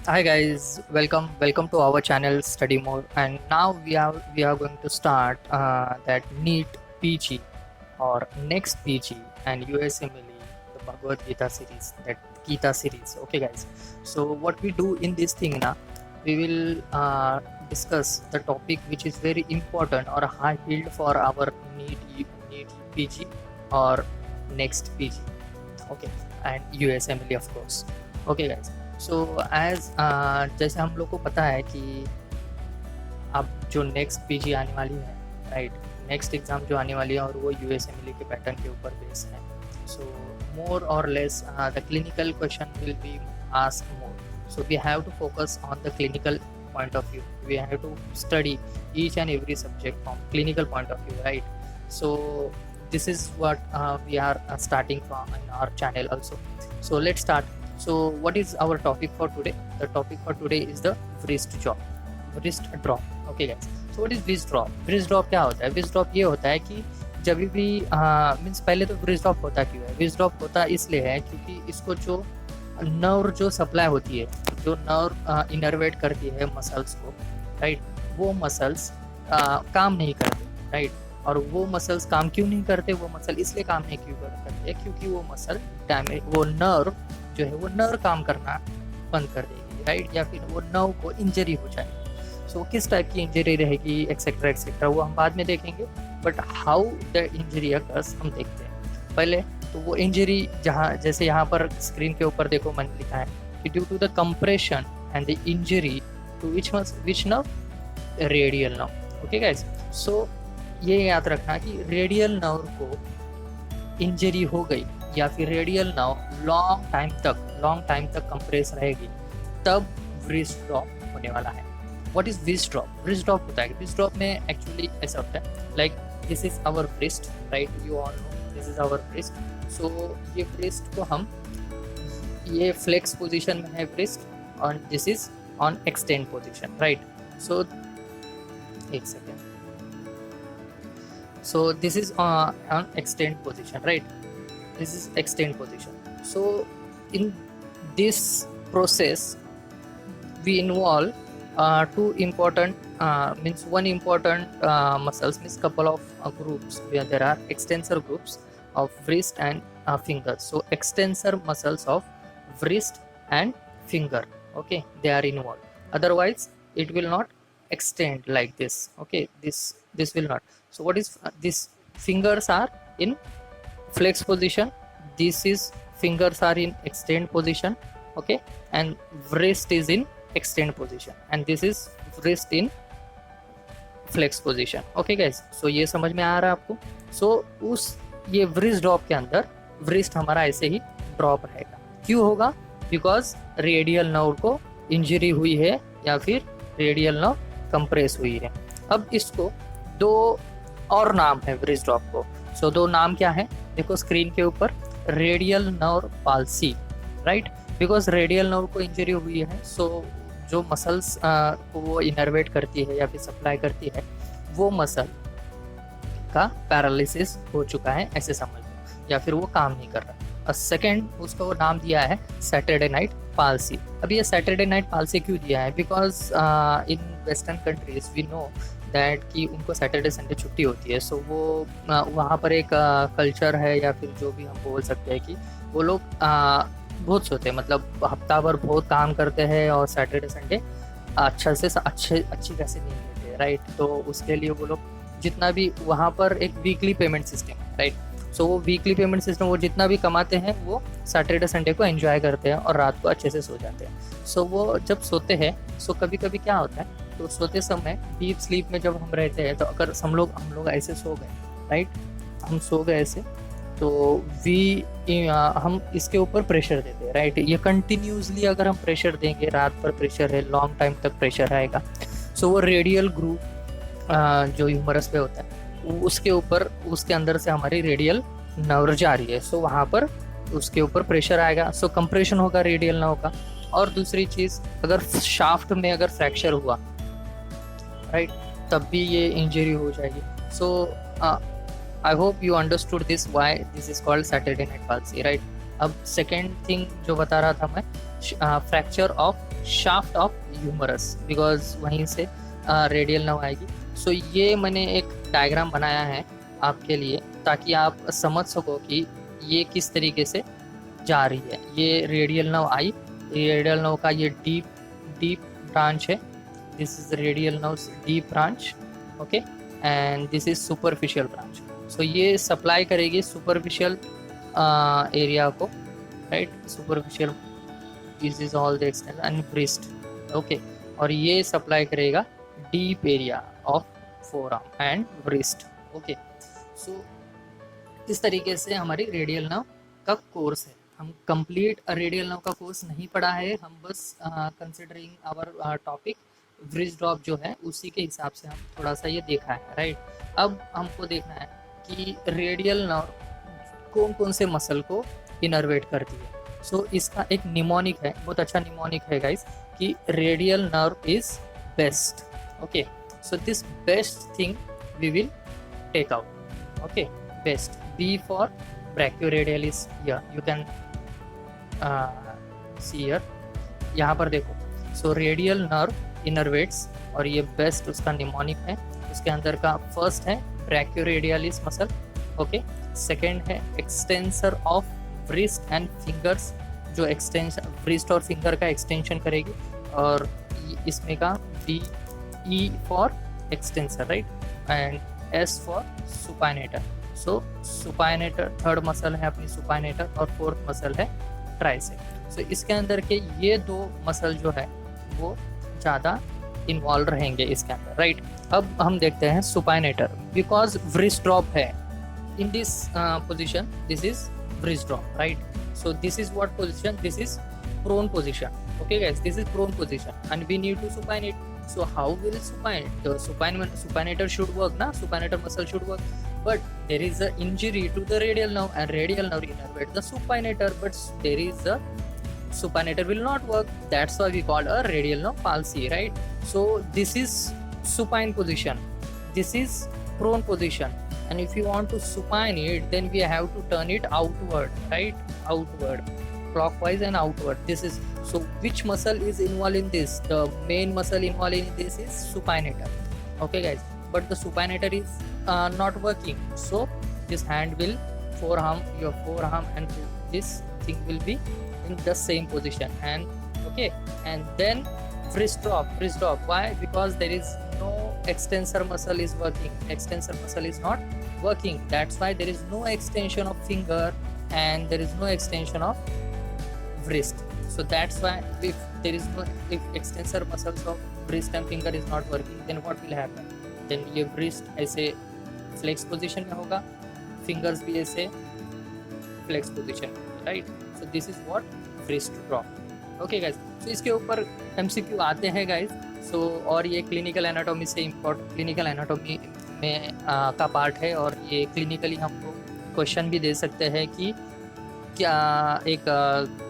Hi guys, welcome to our channel Study More, and now we are going to start that NEET PG or next PG and USMLE, the Bhagavad Gita series, that Gita series. Okay guys, so what we do in this thing now, we will discuss the topic which is very important or high yield for our NEET PG or next PG. Okay, and USMLE of course. Okay guys, so as जैसे हम लोग को पता है कि अब जो next PG आने वाली है, राइट, नेक्स्ट एग्ज़ाम जो आने वाली है और वो यूएसएमएलई के पैटर्न के ऊपर बेस है. सो मोर और less the clinical question will be ask more. So we have to focus on the clinical point of view. We have to study each and every subject from clinical point of view, right? So this is what we are starting from in our channel also. So let's start. So what is our topic for today? The topic for today is the wrist drop. Okay guys, so what is wrist drop? Wrist drop क्या होता है? Wrist drop ये होता है कि जब भी means पहले तो wrist drop होता क्यों है? Wrist drop होता इसलिए है क्योंकि इसको जो नर्व जो सप्लाई होती है, जो नर्व इनर्वेट करती है मसल्स को, राइट, वो मसल्स काम नहीं करते, राइट. और वो मसल्स काम क्यों नहीं करते? वो मसल इसलिए काम नहीं क्यों करते क्योंकि वो मसल डैमेज, वो नर्व जो है वो नर्व काम करना बंद कर देगी, राइट, या फिर वो नर्व को इंजरी हो जाएगी. सो किस टाइप की इंजरी रहेगी एक्सेट्रा एक्सेट्रा वो हम बाद में देखेंगे, but how the injury occurs हम देखते हैं पहले. तो वो इंजरी जहाँ, जैसे यहाँ पर स्क्रीन के ऊपर देखो मैंने लिखा है कि due to the compression and the injury to which nerve? Radial nerve. Okay guys, so ये याद रखना कि रेडियल नर्व को इंजरी हो गई या फिर रेडियल नर्व लॉन्ग टाइम तक कंप्रेस रहेगी, तब wrist ड्रॉप होने वाला है. What is wrist drop? wrist drop होता है, wrist ड्रॉप में एक्चुअली ऐसा होता है like this is our wrist, right, you all know this is our wrist. So ये wrist को हम, ये फ्लेक्स पोजीशन में है wrist और this is on extend position, right. So एक second. So this is on extend position, right? This is extend position. So in this process we involve two important means one important muscles, means couple of groups where there are extensor groups of wrist and finger. So extensor muscles of wrist and finger, okay, they are involved. Otherwise it will not extend like this. Okay, this will not. So what is this? Fingers are in flex position, this is fingers are in extend position, okay, and wrist is in extend position, and this is wrist in flex position. Okay guys, so ये समझ में आ रहा है आपको? So उस ये wrist drop के अंदर wrist हमारा ऐसे ही ड्रॉप रहेगा. क्यों होगा? बिकॉज रेडियल नर्व को इंजरी हुई है या फिर रेडियल नर्व कंप्रेस हुई है. अब इसको दो और नाम है wrist ड्रॉप को. सो दो नाम क्या है देखो स्क्रीन के ऊपर. Radial nerve palsy, right, because radial nerve को इंजरी हुई है, सो जो मसल्स को वो इनर्वेट करती है या फिर सप्लाई करती है, वो मसल का पैरालिसिस हो चुका है ऐसे समझ लो, या फिर वो काम नहीं कर रहा. सेकेंड उसको वो नाम दिया है सैटरडे नाइट पाल्सी. अब ये सैटरडे नाइट पाल्सी क्यों दिया है? Because in western countries we know that कि उनको सैटरडे संडे छुट्टी होती है. सो वो वहाँ पर एक कल्चर है या फिर जो भी हम बोल सकते हैं कि वो लोग बहुत सोते हैं, मतलब हफ्ता भर बहुत काम करते हैं और सैटरडे संडे अच्छी कैसे नींद लेते हैं, राइट. तो उसके लिए वो लोग जितना भी वहाँ पर एक वीकली पेमेंट सिस्टम है, राइट. सो वो वीकली पेमेंट सिस्टम, वो जितना भी कमाते हैं वो सैटरडे संडे को एंजॉय करते हैं और रात को अच्छे से सो जाते हैं. सो वो जब सोते हैं, सो कभी कभी क्या होता है, तो सोते समय डीप स्लीप में जब हम रहते हैं, तो अगर हम लोग ऐसे सो गए, राइट, हम सो गए ऐसे, तो हम इसके ऊपर प्रेशर देते हैं, राइट. ये कंटिन्यूसली अगर हम प्रेशर देंगे, रात भर प्रेशर है, लॉन्ग टाइम तक प्रेशर आएगा. सो वो रेडियल ग्रूव जो ह्यूमरस पे होता है, उसके ऊपर, उसके अंदर से हमारी रेडियल नर्व जा रही है, सो वहाँ पर उसके ऊपर प्रेशर आएगा, सो कंप्रेशन होगा रेडियल नर्व का. और दूसरी चीज़, अगर शाफ्ट में अगर फ्रैक्चर हुआ, राइट, तब भी ये इंजरी हो जाएगी. So I hope you understood this, why this is called Saturday night palsy, right. अब सेकेंड थिंग जो बता रहा था मैं, fracture of shaft of humerus, because वहीं से रेडियल नर्व आएगी। सो ये मैंने एक डायग्राम बनाया है आपके लिए ताकि आप समझ सको कि ये किस तरीके से जा रही है। ये रेडियल नर्व आई, रेडियल नर्व का ये डीप ब्रांच है, this is radial nerve deep branch, okay, and this is superficial branch. So ये सप्लाई करेगी सुपरफिशियल एरिया को, right, superficial, this is all the extents and wrist, okay, और ये supply करेगा deep area of forearm and wrist, okay. So इस तरीके से हमारी रेडियल नर्व का कोर्स है। हम कंप्लीट रेडियल नर्व का कोर्स नहीं पढ़ा है, हम बस कंसिडरिंग आवर टॉपिक व्रिज ड्रॉप जो है उसी के हिसाब से हम थोड़ा सा ये देखा है, राइट। अब हमको देखना है कि रेडियल नर्व कौन कौन से मसल को इनर्वेट करती है। सो इसका एक निमोनिक है, बहुत अच्छा निमोनिक है गाइस, कि radial nerve is best, okay. So this best thing we will take out, okay, best. B for brachioradialis, here you can see here, यहाँ पर देखो। सो रेडियल नर्व इनर्वेट्स, और ये बेस्ट उसका निमोनिक है। उसके अंदर का फर्स्ट है ब्रैकियोरेडियलिस मसल, ओके। सेकेंड है extensor of wrist and fingers, जो एक्सटेंशन व्रिस्ट और फिंगर का एक्सटेंशन करेगी, और इसमें का E for extensor, right, and S for supinator. So supinator third muscle है अपनी सुपाइनेटर, और फोर्थ मसल है ट्राइसेप। सो इसके अंदर के ये दो मसल जो है वो ज़्यादा इन्वॉल्व रहेंगे इसके अंदर, राइट। अब हम देखते हैं सुपाइनेटर, बिकॉज व्रिस्ट ड्रॉप है in this position, this is wrist drop, right. So this is what position, this is prone position, okay guys, this is prone position and we need to supinate. So how will supinate? The supinator should work, na, supinator muscle should work, but there is a injury to the radial nerve and radial nerve innervate the supinator, but there is a supinator will not work, that's why we call a radial nerve palsy, right. So this is supine position, this is prone position, and if you want to supine it, then we have to turn it outward, right, outward, clockwise and outward. This is, so which muscle is involved in this? The main muscle involved in this is supinator, okay guys, but the supinator is not working, so this hand will forearm, your forearm and this thing will be in the same position, and okay, and then wrist drop. Why? Because there is no extensor muscle is working, extensor muscle is not working, that's why there is no extension of finger and there is no extension of wrist. So that's why if there is no, if extensor muscles of wrist and finger is not working, then what will happen? Then ये wrist ऐसे flex position में होगा, fingers भी ऐसे flex position, right? So this is what wrist drop. Okay guys, so इसके ऊपर MCQ आते हैं guys. So और ये clinical anatomy से important, clinical anatomy में का पार्ट है, और ये clinically हमको क्वेश्चन भी दे सकते हैं कि क्या एक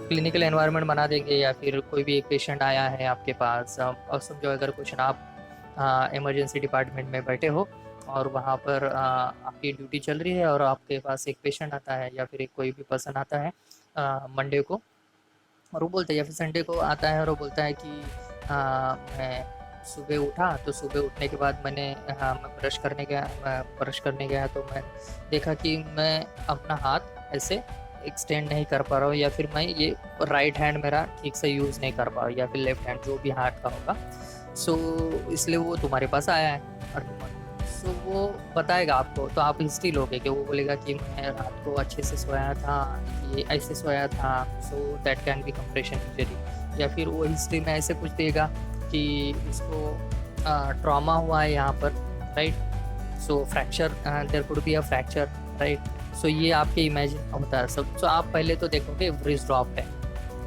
क्लिनिकल एनवायरनमेंट बना देंगे, या फिर कोई भी एक पेशेंट आया है आपके पास, और समझो अगर क्वेश्चन आप इमरजेंसी डिपार्टमेंट में बैठे हो और वहाँ पर आपकी ड्यूटी चल रही है, और आपके पास एक पेशेंट आता है या फिर एक कोई भी पर्सन आता है मंडे को, और वो बोलता है, या फिर संडे को आता है और वो बोलता है कि मैं सुबह उठा, तो सुबह उठने के बाद मैं ब्रश करने गया तो मैं देखा कि मैं अपना हाथ ऐसे एक्सटेंड नहीं कर पा रहा हूँ, या फिर मैं ये राइट हैंड मेरा ठीक से यूज़ नहीं कर पा रहा हूँ, या फिर लेफ्ट हैंड जो भी हाथ का होगा। सो इसलिए वो तुम्हारे पास आया है, और सो वो बताएगा आपको, तो आप हिस्ट्री लोगे कि वो बोलेगा कि मैं रात को अच्छे से सोया था, ये ऐसे सोया था, so that can be compression injury, या फिर वो हिस्ट्री में ऐसे कुछ देगा कि उसको ट्रॉमा हुआ है यहाँ पर, right. So fracture, there could be a fracture, right. So ये आपके इमेजिन होता है सब। सो आप पहले तो देखोगे व्रिस्ट ड्रॉप है,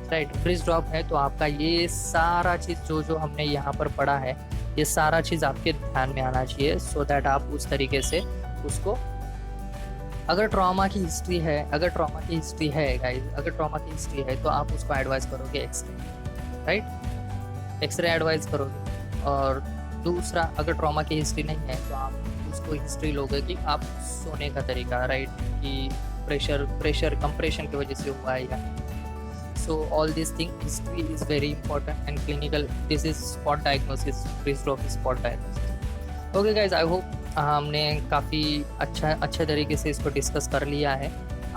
राइट, व्रिस्ट ड्रॉप है, तो आपका ये सारा चीज़ जो हमने यहाँ पर पढ़ा है, ये सारा चीज़ आपके ध्यान में आना चाहिए, सो दैट आप उस तरीके से उसको, अगर ट्रॉमा की हिस्ट्री है गाइस, अगर ट्रॉमा की हिस्ट्री है तो आप उसको एडवाइस करोगे एक्सरे, राइट, एक्सरे एडवाइस करोगे। और दूसरा, अगर ट्रॉमा की हिस्ट्री नहीं है तो आप उसको हिस्ट्री लोगे कि आप सोने का तरीका, राइट, कि प्रेशर कंप्रेशन की वजह से हुआ है या नहीं। So all these things, history is very important, and clinical, this is spot diagnosis, wrist drop is spot diagnosis. Okay guys, I hope हमने काफ़ी अच्छे तरीके से इसको डिस्कस कर लिया है.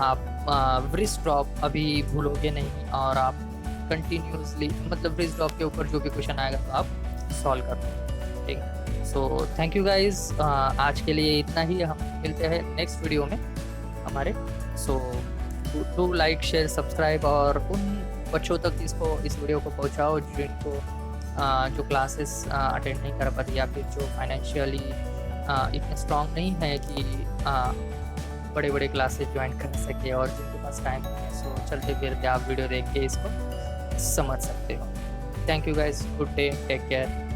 आप wrist drop अभी भूलोगे नहीं, और आप कंटिन्यूसली मतलब wrist drop के ऊपर जो भी क्वेश्चन आएगा तो आप सॉल्व कर दो. ठीक. सो थैंक यू गाइज, आज के लिए इतना ही. हम मिलते हैं नेक्स्ट वीडियो में हमारे. So do like, share, subscribe, और उन बच्चों तक इस वीडियो को पहुंचाओ जिनको जो क्लासेस अटेंड नहीं कर पाते, या फिर जो फाइनेंशियली इतने स्ट्रॉन्ग नहीं है कि बड़े बड़े क्लासेस ज्वाइन कर सके, और जिनके पास टाइम है. सो चलते फिरते आप वीडियो देख के इसको समझ सकते हो. Thank you guys, good day, take care.